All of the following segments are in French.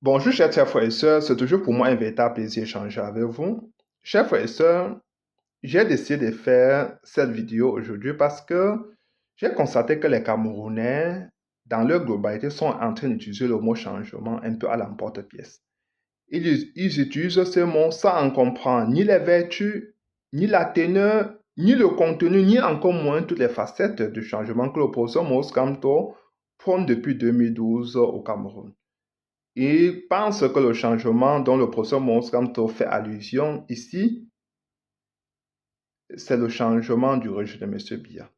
Bonjour, chers frères et sœurs, c'est toujours pour moi un véritable plaisir d'échanger avec vous. Chers frères et sœurs, j'ai décidé de faire cette vidéo aujourd'hui parce que j'ai constaté que les Camerounais, dans leur globalité, sont en train d'utiliser le mot changement un peu à l'emporte-pièce. Ils utilisent ce mot sans en comprendre ni les vertus, ni la teneur, ni le contenu, ni encore moins toutes les facettes du changement que le professeur Mos Kamto prône depuis 2012 au Cameroun. Il pense que le changement dont le professeur Mos Kamto fait allusion ici, c'est le changement du régime de M. Biya.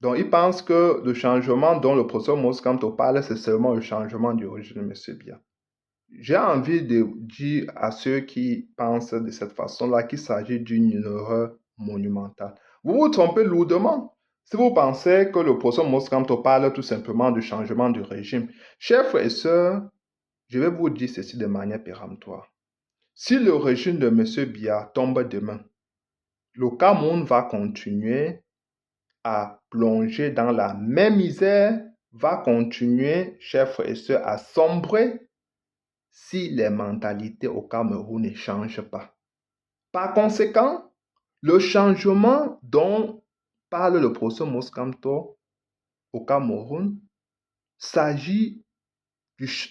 Donc, il pense que le changement dont le professeur Mos Kamto parle, c'est seulement le changement du régime de M. Biya. J'ai envie de dire à ceux qui pensent de cette façon-là qu'il s'agit d'une erreur monumentale. Vous vous trompez lourdement si vous pensez que le professeur Mos Kamto parle tout simplement du changement du régime. Chers frères et sœurs, je vais vous dire ceci de manière péremptoire. Si le régime de M. Biya tombe demain, le Cameroun va continuer à plonger dans la même misère, va continuer, chers frères et sœurs, à sombrer si les mentalités au Cameroun ne changent pas. Par conséquent, le changement dont parle le professeur Mos Kamto au Cameroun s'agit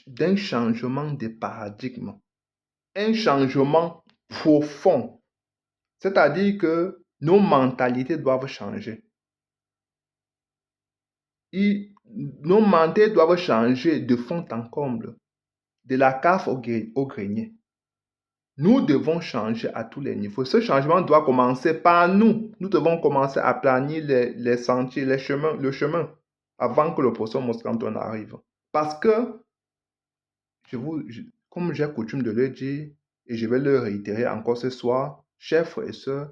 d'un changement de paradigme, un changement profond. C'est-à-dire que nos mentalités doivent changer. Nos mentalités doivent changer de fond en comble, de la cave au grenier. Nous devons changer à tous les niveaux. Ce changement doit commencer par nous. Nous devons commencer à planifier les sentiers, le chemin, avant que le professeur Mos Kamto n'arrive. Parce que, comme j'ai coutume de le dire, et je vais le réitérer encore ce soir, chers frères et sœurs,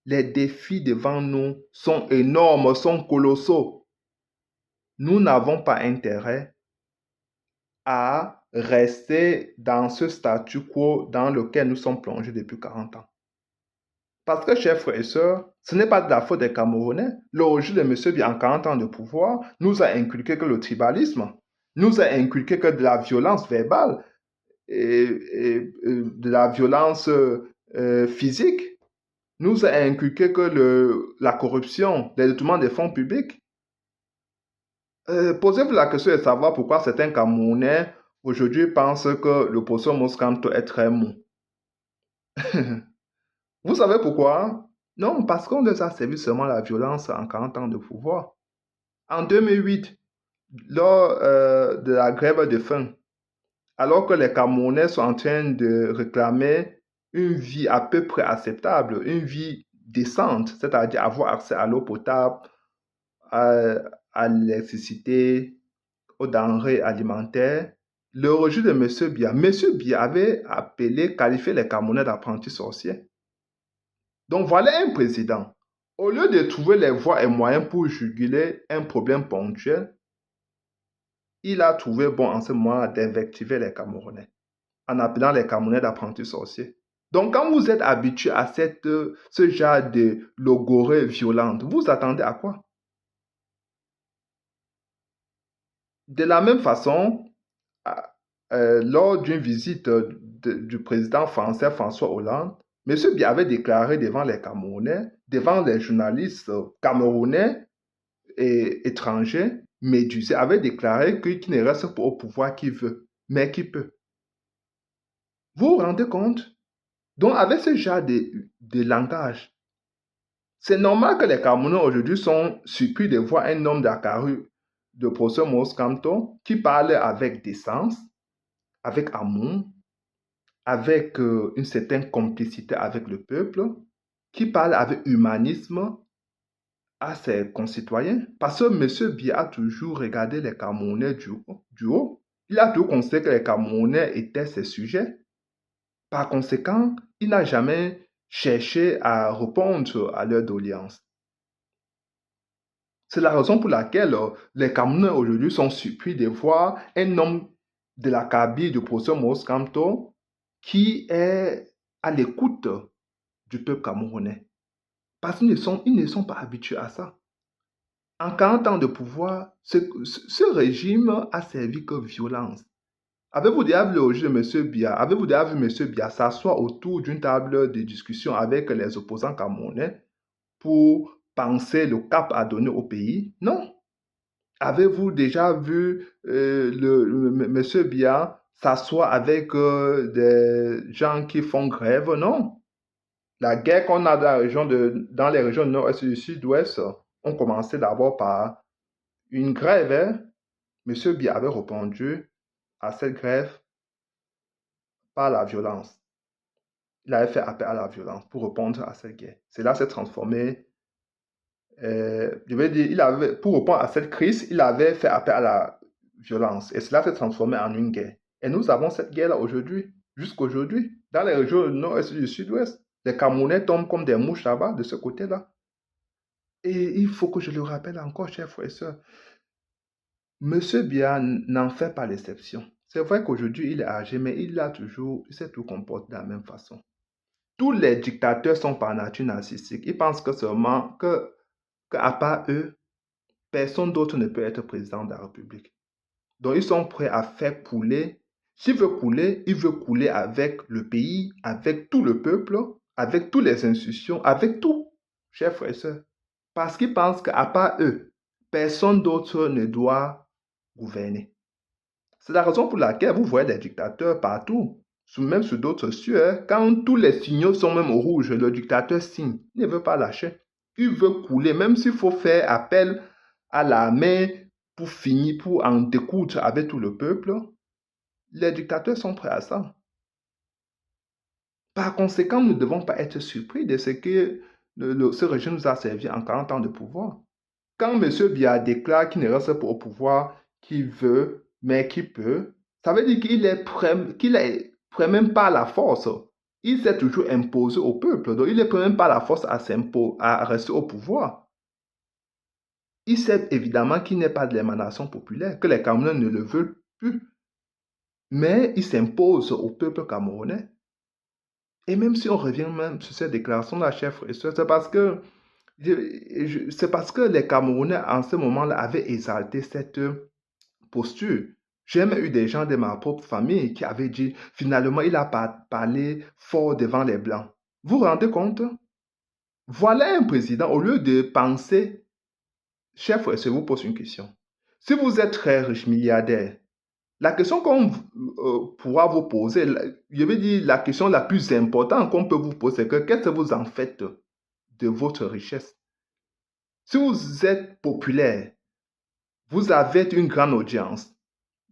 les défis devant nous sont énormes, sont colossaux. Nous n'avons pas intérêt à rester dans ce statu quo dans lequel nous sommes plongés depuis 40 ans. Parce que, chers frères et sœurs, ce n'est pas de la faute des Camerounais. Le régime de M. Biya, en 40 ans de pouvoir, nous a inculqué que le tribalisme, nous a inculqué que de la violence verbale et de la violence physique, nous a inculqué que la corruption, les détournements des fonds publics. Posez-vous la question de savoir pourquoi certains Camerounais aujourd'hui pensent que le professeur Mos Kamto est très mou. Vous savez pourquoi? Non, parce qu'on les a servi seulement la violence en 40 ans de pouvoir. En 2008, lors de la grève de faim, alors que les Camerounais sont en train de réclamer une vie à peu près acceptable, une vie décente, c'est-à-dire avoir accès à l'eau potable, à l'électricité, aux denrées alimentaires, le régime de M. Biya, M. Biya avait qualifié les Camerounais d'apprentis sorciers. Donc voilà un président. Au lieu de trouver les voies et moyens pour juguler un problème ponctuel, il a trouvé bon en ce moment d'invectiver les Camerounais, en appelant les Camerounais d'apprentis sorciers. Donc quand vous êtes habitué à ce genre de logorée violente, vous attendez à quoi? De la même façon, lors d'une visite du président français François Hollande, M. Biya avait déclaré devant les Camerounais, devant les journalistes camerounais et étrangers, médusés, avait déclaré qu'il ne reste pas au pouvoir qui veut, mais qui peut. Vous vous rendez compte? Donc, avec ce genre de langage, c'est normal que les Camerounais aujourd'hui sont surpris de voir un homme d'Akaru, de professeur Mos Kamto, qui parle avec décence, avec amour, avec une certaine complicité avec le peuple, qui parle avec humanisme à ses concitoyens. Parce que M. Biya a toujours regardé les Camerounais du haut. Il a toujours considéré que les Camerounais étaient ses sujets. Par conséquent, il n'a jamais cherché à répondre à leurs doléances. C'est la raison pour laquelle les Camerounais aujourd'hui sont surpris de voir un homme de la cabine du professeur Mos Kamto qui est à l'écoute du peuple camerounais. Parce qu'ils ne sont pas habitués à ça. En 40 ans de pouvoir, ce régime a servi que violence, Avez-vous déjà vu le registre de M. Biya? Avez-vous déjà vu M. Biya s'asseoir autour d'une table de discussion avec les opposants camerounais pour penser le cap à donner au pays? Non. Avez-vous déjà vu M. Biya s'asseoir avec des gens qui font grève? Non. La guerre qu'on a dans les régions du nord-est et du sud-ouest, on commençait d'abord par une grève. Hein. M. Biya avait répondu à cette grève par la violence. Il avait fait appel à la violence pour répondre à cette guerre. Cela s'est transformé, je vais dire, pour répondre à cette crise, il avait fait appel à la violence. Et cela s'est transformé en une guerre. Et nous avons cette guerre-là aujourd'hui, jusqu'aujourd'hui, dans les régions du nord-est et du sud-ouest. Les Camerounais tombent comme des mouches là-bas, de ce côté-là. Et il faut que je le rappelle encore, chers frères et sœurs, M. Biya n'en fait pas l'exception. C'est vrai qu'aujourd'hui, il est âgé, mais il s'est tout comporté de la même façon. Tous les dictateurs sont par nature narcissiques. Ils pensent que seulement qu'à part eux, personne d'autre ne peut être président de la République. Donc, ils sont prêts à faire couler. S'il veut couler, il veut couler avec le pays, avec tout le peuple, avec toutes les institutions, avec tout, chers frères et sœurs. Parce qu'ils pensent qu'à part eux, personne d'autre ne doit gouverner. C'est la raison pour laquelle vous voyez des dictateurs partout, même sur d'autres cieux. Hein. Quand tous les signaux sont même au rouge, le dictateur signe. Il ne veut pas lâcher. Il veut couler, même s'il faut faire appel à l'armée pour finir, pour en découdre avec tout le peuple. Les dictateurs sont prêts à ça. Par conséquent, nous ne devons pas être surpris de ce que ce régime nous a servi en 40 ans de pouvoir. Quand M. Biya déclare qu'il ne reste pas au pouvoir, qu'il veut, mais qu'il peut, ça veut dire qu'il est prêt même pas à la force. Il s'est toujours imposé au peuple, donc il n'est prêt même pas à la force à rester au pouvoir. Il sait évidemment qu'il n'est pas de l'émanation populaire, que les Camerounais ne le veulent plus. Mais il s'impose au peuple camerounais. Et même si on revient même sur cette déclaration-là, chers frères et sœurs, c'est parce que les Camerounais en ce moment-là avaient exalté cette posture. J'ai même eu des gens de ma propre famille qui avaient dit, finalement, il a parlé fort devant les Blancs. Vous vous rendez compte? Voilà un président, au lieu de penser, chers frères et sœurs, je vous pose une question. Si vous êtes très riche, milliardaire, la question qu'on pourra vous poser, je veux dire, la question la plus importante qu'on peut vous poser, c'est que qu'est-ce que vous en faites de votre richesse? Si vous êtes populaire, vous avez une grande audience,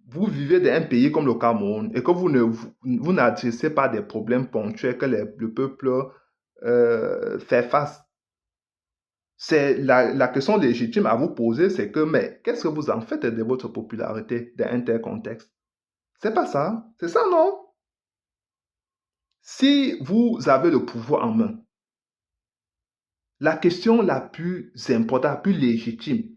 vous vivez dans un pays comme le Cameroun et que vous n'adressez pas des problèmes ponctuels que le peuple fait face. C'est la question légitime à vous poser, c'est que, mais qu'est-ce que vous en faites de votre popularité dans un tel contexte? C'est pas ça. C'est ça, non? Si vous avez le pouvoir en main, la question la plus importante, la plus légitime,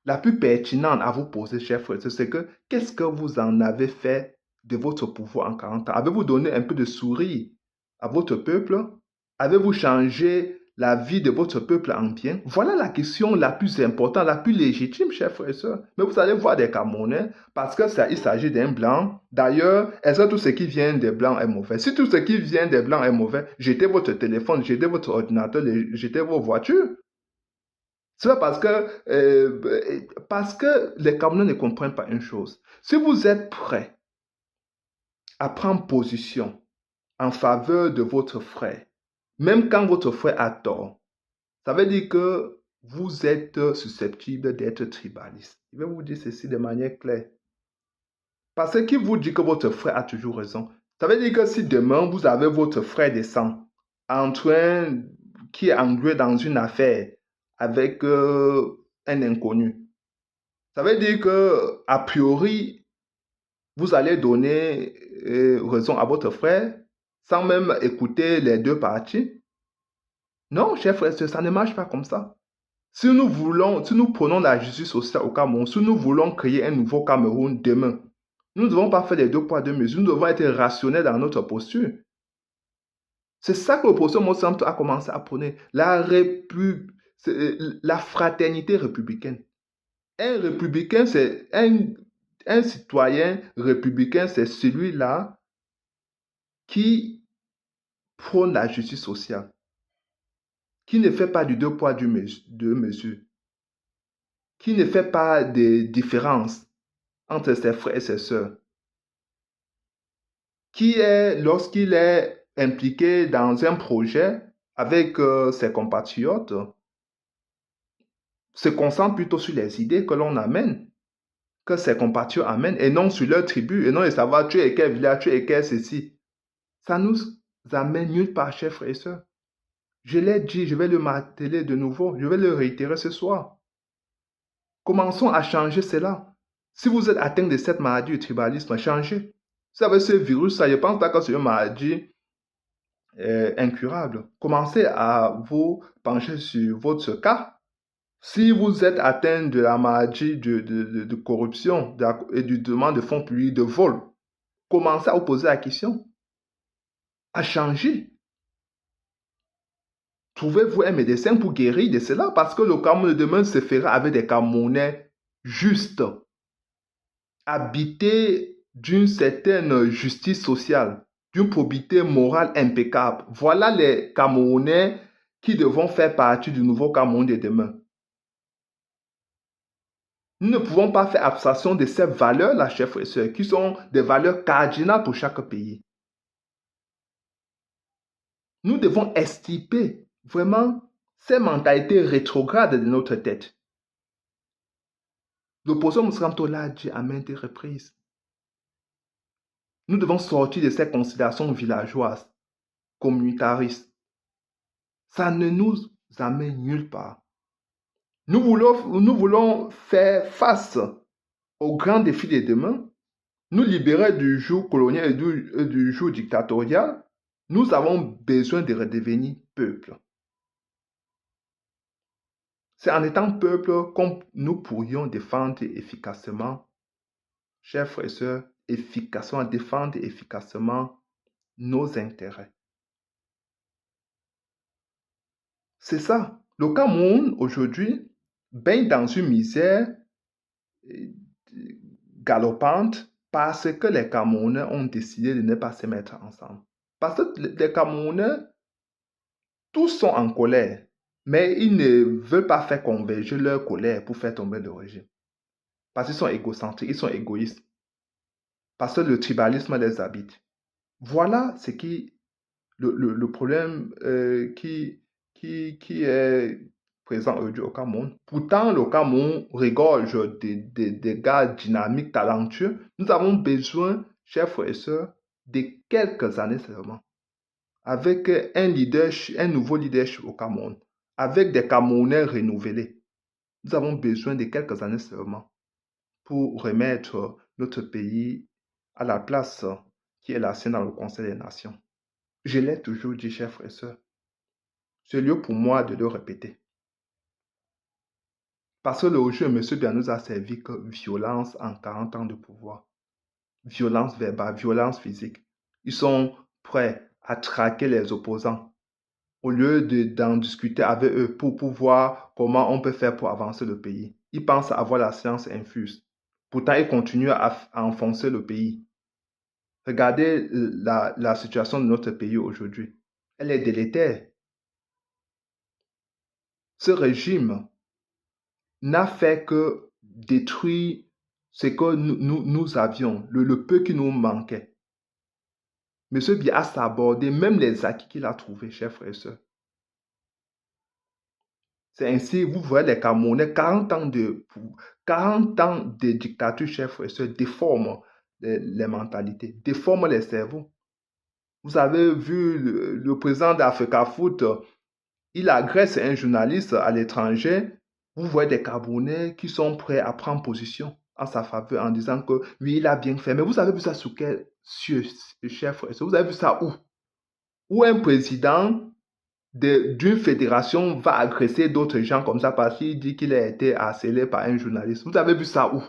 la plus pertinente à vous poser, chers frères, c'est que qu'est-ce que vous en avez fait de votre pouvoir en 40 ans? Avez-vous donné un peu de sourire à votre peuple? Avez-vous changé la vie de votre peuple en bien? Voilà la question la plus importante, la plus légitime, chers frères et sœurs. Mais vous allez voir des Camerounais, parce qu'il s'agit d'un blanc. D'ailleurs, est-ce que tout ce qui vient des blancs est mauvais? Si tout ce qui vient des blancs est mauvais, jetez votre téléphone, jetez votre ordinateur, jetez vos voitures. C'est parce que les Camerounais ne comprennent pas une chose. Si vous êtes prêt à prendre position en faveur de votre frère, même quand votre frère a tort, ça veut dire que vous êtes susceptible d'être tribaliste. Je vais vous dire ceci de manière claire. Parce que qui vous dit que votre frère a toujours raison? Ça veut dire que si demain vous avez votre frère de sang qui est englué dans une affaire avec un inconnu, ça veut dire que a priori, vous allez donner raison à votre frère sans même écouter les deux parties. Non, chers frères, ça ne marche pas comme ça. Si nous prenons la justice sociale au Cameroun, si nous voulons créer un nouveau Cameroun demain, nous ne devons pas faire les deux poids, deux mesures. Nous devons être rationnels dans notre posture. C'est ça que le professeur Monsanto a commencé à prôner. La fraternité républicaine. Un républicain, c'est Un citoyen républicain, c'est celui-là qui prône la justice sociale, qui ne fait pas du deux poids, deux mesures, qui ne fait pas de différence entre ses frères et ses sœurs, qui est, lorsqu'il est impliqué dans un projet avec ses compatriotes, se concentre plutôt sur les idées que l'on amène, que ses compatriotes amènent, et non sur leur tribu, et non de savoir tu es quel village, tu es quel ceci. Ça nous amène nulle part, chers frères et sœurs. Je l'ai dit, je vais le marteler de nouveau, je vais le réitérer ce soir. Commençons à changer cela. Si vous êtes atteint de cette maladie du tribalisme, changez. Si vous avez ce virus, ça, je ne pense pas que c'est une maladie incurable. Commencez à vous pencher sur votre cas. Si vous êtes atteint de la maladie de corruption et du demande de fonds publics, de vol, commencez à vous poser la question, à changer. Trouvez-vous un médecin pour guérir de cela, parce que le Cameroun de demain se fera avec des Camerounais justes, habités d'une certaine justice sociale, d'une probité morale impeccable. Voilà les Camerounais qui devront faire partie du nouveau Cameroun de demain. Nous ne pouvons pas faire abstraction de ces valeurs-là, chers frères et sœurs, qui sont des valeurs cardinales pour chaque pays. Nous devons extirper vraiment ces mentalités rétrogrades de notre tête. Le professeur Moussaramto l'a dit à maintes reprises. Nous devons sortir de ces considérations villageoises, communautaristes. Ça ne nous amène nulle part. Nous voulons faire face aux grands défis de demain, nous libérer du joug colonial et du joug dictatorial. Nous avons besoin de redevenir peuple. C'est en étant peuple que nous pourrions défendre efficacement, chers frères et sœurs, défendre efficacement nos intérêts. C'est ça. Le Cameroun, aujourd'hui, baigne dans une misère galopante parce que les Camerounais ont décidé de ne pas se mettre ensemble. Parce que les Camerounais, tous sont en colère, mais ils ne veulent pas faire converger leur colère pour faire tomber le régime. Parce qu'ils sont égocentriques, ils sont égoïstes. Parce que le tribalisme les habite. Voilà ce qui le problème qui est présent aujourd'hui au Cameroun. Pourtant, le Cameroun regorge des gars dynamiques, talentueux. Nous avons besoin, chers frères et sœurs, de quelques années seulement. Avec un nouveau leadership au Cameroun, avec des Camerounais renouvelés. Nous avons besoin de quelques années seulement pour remettre notre pays à la place qui est la sienne dans le Conseil des Nations. Je l'ai toujours dit, chers frères et sœurs. C'est lieu pour moi de le répéter. Parce que le jeu M. Biya nous a servi que violence en 40 ans de pouvoir. Violence verbale, violence physique. Ils sont prêts à traquer les opposants au lieu d'en discuter avec eux pour voir comment on peut faire pour avancer le pays. Ils pensent avoir la science infuse. Pourtant, ils continuent à enfoncer le pays. Regardez la situation de notre pays aujourd'hui. Elle est délétère. Ce régime n'a fait que détruire ce que nous avions, le peu qui nous manquait. M. Biya a sabordé même les acquis qu'il a trouvés, chers frères et sœurs. C'est ainsi, vous voyez les Camerounais, 40 ans de dictature, chers frères et sœurs, déforment les mentalités, déforment les cerveaux. Vous avez vu le président d'Africa Foot, il agresse un journaliste à l'étranger. Vous voyez des Camerounais qui sont prêts à prendre position en sa faveur en disant que oui, il a bien fait. Mais vous avez vu ça sur quel cieux, chers frères? Vous avez vu ça où? Où un président d'une fédération va agresser d'autres gens comme ça parce qu'il dit qu'il a été harcelé par un journaliste. Vous avez vu ça où?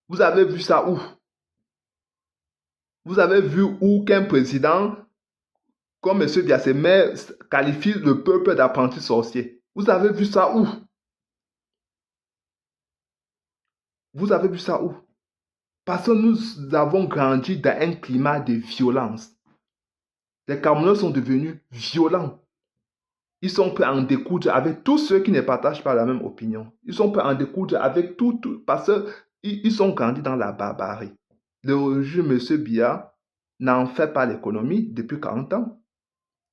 Vous avez vu ça où? Vous avez vu où qu'un président comme M. Diassemé qualifie le peuple d'apprenti sorcier? Vous avez vu ça où? Vous avez vu ça où? Parce que nous avons grandi dans un climat de violence. Les Camerounais sont devenus violents. Ils sont prêts à en découdre avec tous ceux qui ne partagent pas la même opinion. Ils sont prêts à en découdre avec tout parce qu'ils sont grandis dans la barbarie. Le régime M. Biya n'en fait pas l'économie depuis 40 ans.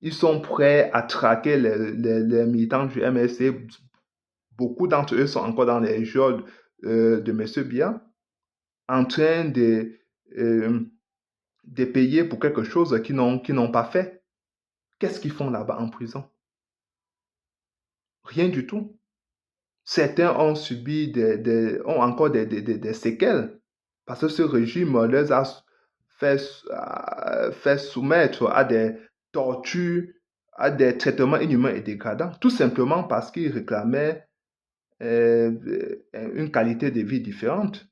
Ils sont prêts à traquer les militants du MSC. Beaucoup d'entre eux sont encore dans les geôles de M. Biya, en train de payer pour quelque chose qu'ils n'ont pas fait. Qu'est-ce qu'ils font là-bas en prison? Rien du tout. Certains ont subi ont encore des séquelles parce que ce régime les a fait soumettre à des tortures, à des traitements inhumains et dégradants, tout simplement parce qu'ils réclamaient une qualité de vie différente,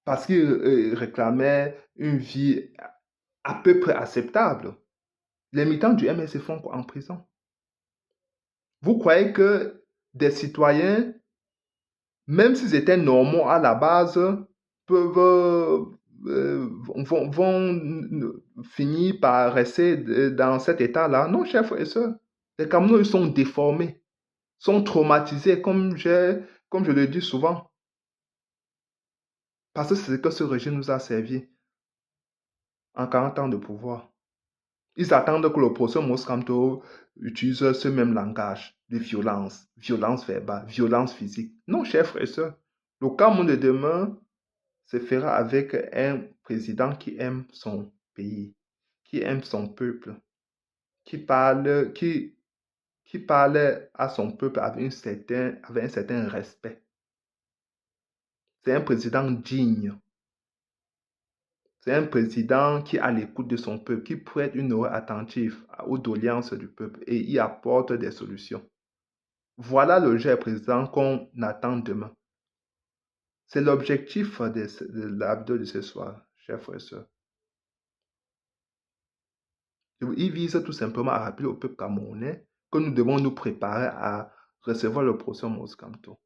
parce qu'ils réclamaient une vie à peu près acceptable. Les militants du MSC font quoi en prison? Vous croyez que des citoyens, même s'ils étaient normaux à la base, peuvent vont finir par rester dans cet état-là? Non, chers frères et sœurs. Les Camerounais ils sont déformés, sont traumatisés, comme je le dis souvent, parce que c'est ce que ce régime nous a servi en 40 ans de pouvoir. Ils attendent que le procès Moscanto utilise ce même langage de violence, violence verbale, violence physique. Non, chers frères et sœurs, le Cameroun de demain se fera avec un président qui aime son pays, qui aime son peuple, qui parle à son peuple avec un certain respect. C'est un président digne. C'est un président qui est à l'écoute de son peuple, qui prête une oreille attentive aux doléances du peuple et y apporte des solutions. Voilà le genre de président qu'on attend demain. C'est l'objectif de la vidéo de ce soir, chers frères et sœurs. Il vise tout simplement à rappeler au peuple camerounais que nous devons nous préparer à recevoir le procès Moscanto.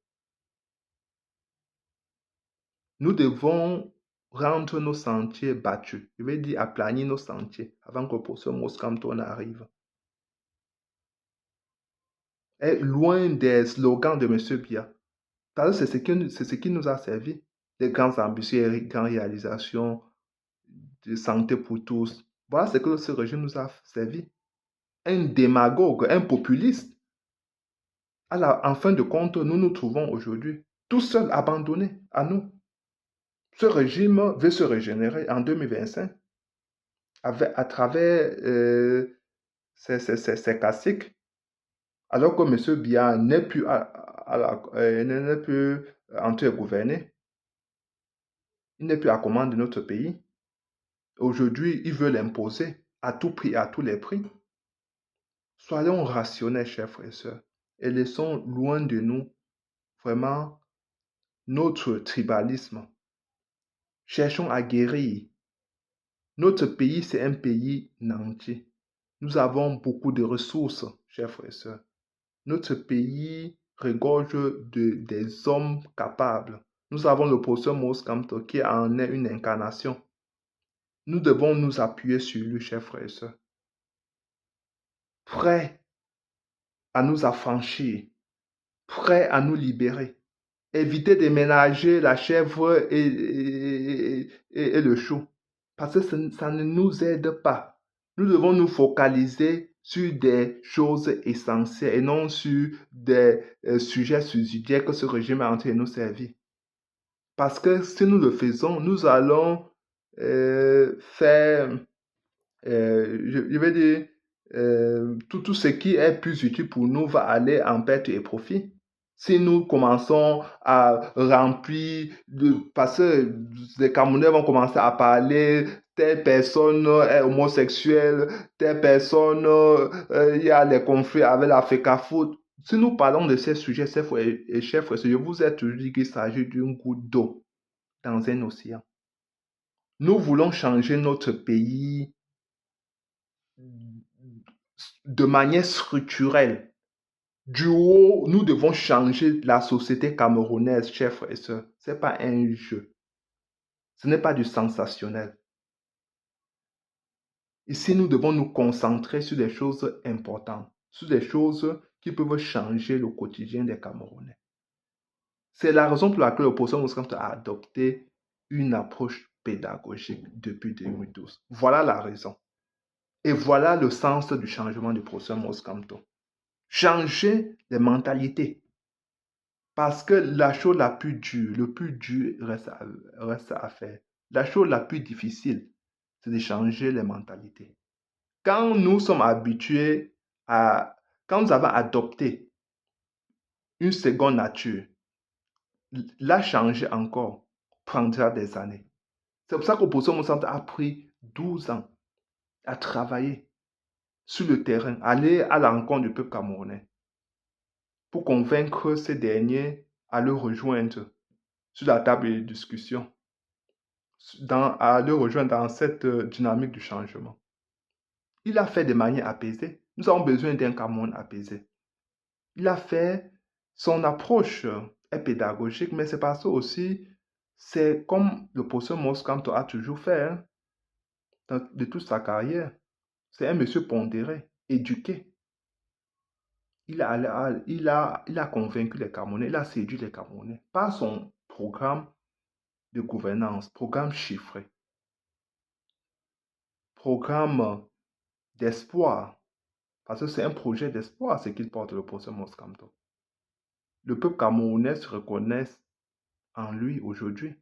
Nous devons rendre nos sentiers battus. Je vais dire aplanir nos sentiers avant que le procès Moscanto n'arrive. Et loin des slogans de M. Biya. C'est ce qui nous a servi. Les grandes ambitions et les grandes réalisations de santé pour tous. Voilà ce que ce régime nous a servi. Un démagogue, un populiste. En fin de compte, nous nous trouvons aujourd'hui tout seuls, abandonnés à nous. Ce régime veut se régénérer en 2025 à travers ses classiques, alors que M. Biya n'est plus, n'est plus en train de gouverner. Il n'est plus à commande de notre pays. Aujourd'hui, il veut l'imposer à tout prix, à tous les prix. Soyons rationnels, chers frères et sœurs, et laissons loin de nous vraiment notre tribalisme. Cherchons à guérir. Notre pays, c'est un pays nanti. Nous avons beaucoup de ressources, chers frères et sœurs. Notre pays regorge des hommes capables. Nous avons le professeur Moscanto qui en est une incarnation. Nous devons nous appuyer sur lui, chers frères et sœurs. Prêt à nous affranchir, prêt à nous libérer. Éviter de ménager la chèvre et le chou, parce que ça ne nous aide pas. Nous devons nous focaliser sur des choses essentielles et non sur des sujets subsidiaires que ce régime est en train de nous servir. Parce que si nous le faisons, nous allons faire, je vais dire, tout ce qui est plus utile pour nous va aller en perte et profit. Si nous commençons à remplir, parce que les Camerounais vont commencer à parler, telle personne est homosexuelle, telle personne, il y a les conflits avec l'Africa Foot. Si nous parlons de ces sujets, chers frères, je vous ai toujours dit qu'il s'agit d'une goutte d'eau dans un océan. Nous voulons changer notre pays de manière structurelle. Du haut, nous devons changer la société camerounaise, chers frères et sœurs. Ce n'est pas un jeu. Ce n'est pas du sensationnel. Ici, nous devons nous concentrer sur des choses importantes, sur des choses qui peuvent changer le quotidien des Camerounais. C'est la raison pour laquelle l'opposition Moscante a adopté une approche pédagogique depuis 2012. Voilà la raison. Et voilà le sens du changement du procès Moscanto. Changer les mentalités. Parce que la chose la plus dure, le plus dur reste à faire. La chose la plus difficile, c'est de changer les mentalités. Quand nous sommes habitués quand nous avons adopté une seconde nature, la changer encore prendra des années. C'est pour ça qu'Opposition Monsante a pris 12 ans à travailler sur le terrain, aller à la rencontre du peuple camerounais pour convaincre ces derniers à le rejoindre sur la table de discussion, à le rejoindre dans cette dynamique du changement. Il a fait de manière apaisée. Nous avons besoin d'un Cameroun apaisé. Il a fait, son approche est pédagogique, mais c'est parce que aussi, c'est comme le professeur Moscanto a toujours fait de toute sa carrière. C'est un monsieur pondéré, éduqué. Il a convaincu les Camerounais, il a séduit les Camerounais par son programme de gouvernance, programme chiffré, programme d'espoir, parce que c'est un projet d'espoir ce qu'il porte le professeur Moscanto. Le peuple camerounais se reconnaît en lui aujourd'hui,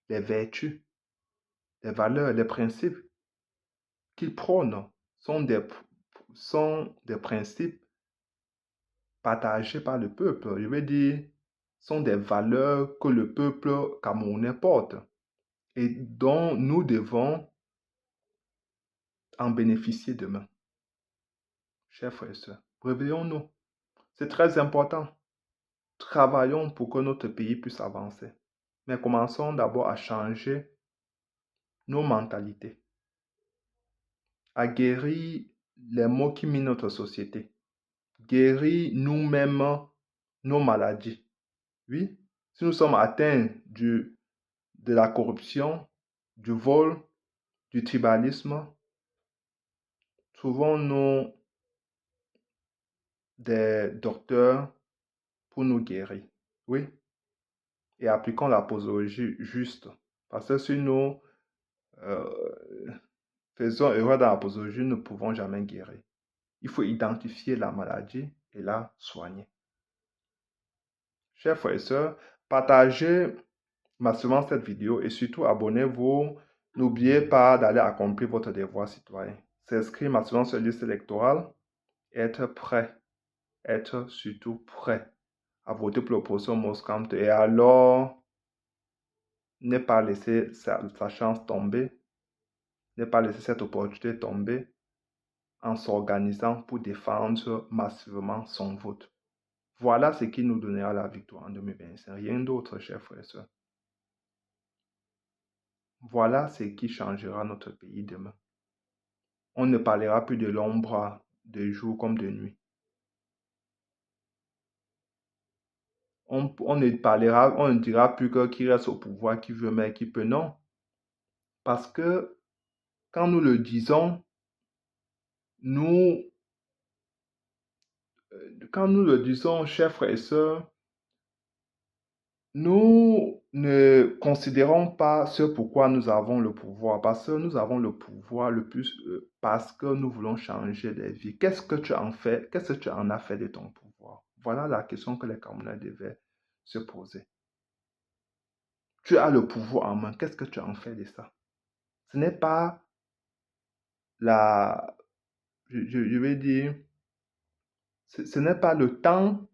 les vertus, les valeurs, les principes qu'il prône sont des principes partagés par le peuple. Je veux dire, sont des valeurs que le peuple camerounais porte et dont nous devons en bénéficier demain. Chers frères et sœurs, réveillons-nous. C'est très important. Travaillons pour que notre pays puisse avancer. Mais commençons d'abord à changer nos mentalités, à guérir les maux qui minent notre société, guérir nous-mêmes nos maladies. Oui, si nous sommes atteints de la corruption, du vol, du tribalisme, trouvons-nous des docteurs pour nous guérir. Oui, et appliquons la posologie juste. Parce que si nous faisons erreur dans la posologie, nous ne pouvons jamais guérir. Il faut identifier la maladie et la soigner. Chers frères et sœurs, partagez massivement cette vidéo et surtout abonnez-vous. N'oubliez pas d'aller accomplir votre devoir citoyen. S'inscrire massivement sur la liste électorale et être prêt, être surtout prêt à voter pour l'opposition Moscante et alors ne pas laisser sa chance tomber, ne pas laisser cette opportunité tomber en s'organisant pour défendre massivement son vote. Voilà ce qui nous donnera la victoire en 2025. Rien d'autre, chers frères et sœurs. Voilà ce qui changera notre pays demain. On ne parlera plus de l'ombre de jour comme de nuit. On ne dira plus que qui reste au pouvoir, qui veut, mais qui peut, non. Parce que quand nous le disons, chers frères et sœurs, nous ne considérons pas ce pourquoi nous avons le pouvoir, parce que nous avons le pouvoir le plus parce que nous voulons changer les vies. Qu'est-ce que tu en fais? Qu'est-ce que tu en as fait de ton pouvoir? Voilà la question que les Camerounais devaient se poser. Tu as le pouvoir en main, qu'est-ce que tu en fais de ça? Ce n'est pas je vais dire, ce n'est pas le temps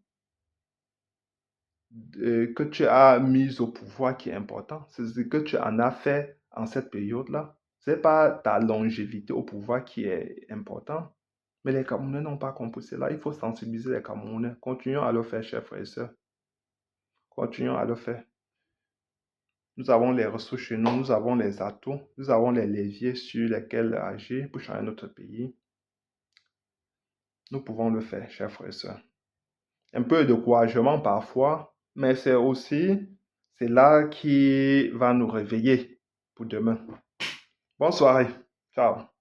que tu as mis au pouvoir qui est important, c'est ce que tu en as fait en cette période-là. Ce n'est pas ta longévité au pouvoir qui est important. Mais les Camerounais n'ont pas compris cela. Il faut sensibiliser les Camerounais. Continuons à le faire, chers frères et sœurs. Continuons à le faire. Nous avons les ressources chez nous, nous avons les atouts, nous avons les leviers sur lesquels agir pour changer notre pays. Nous pouvons le faire, chers frères et sœurs. Un peu de couragement parfois, mais c'est là qui va nous réveiller. pour demain. Bonne soirée. Ciao.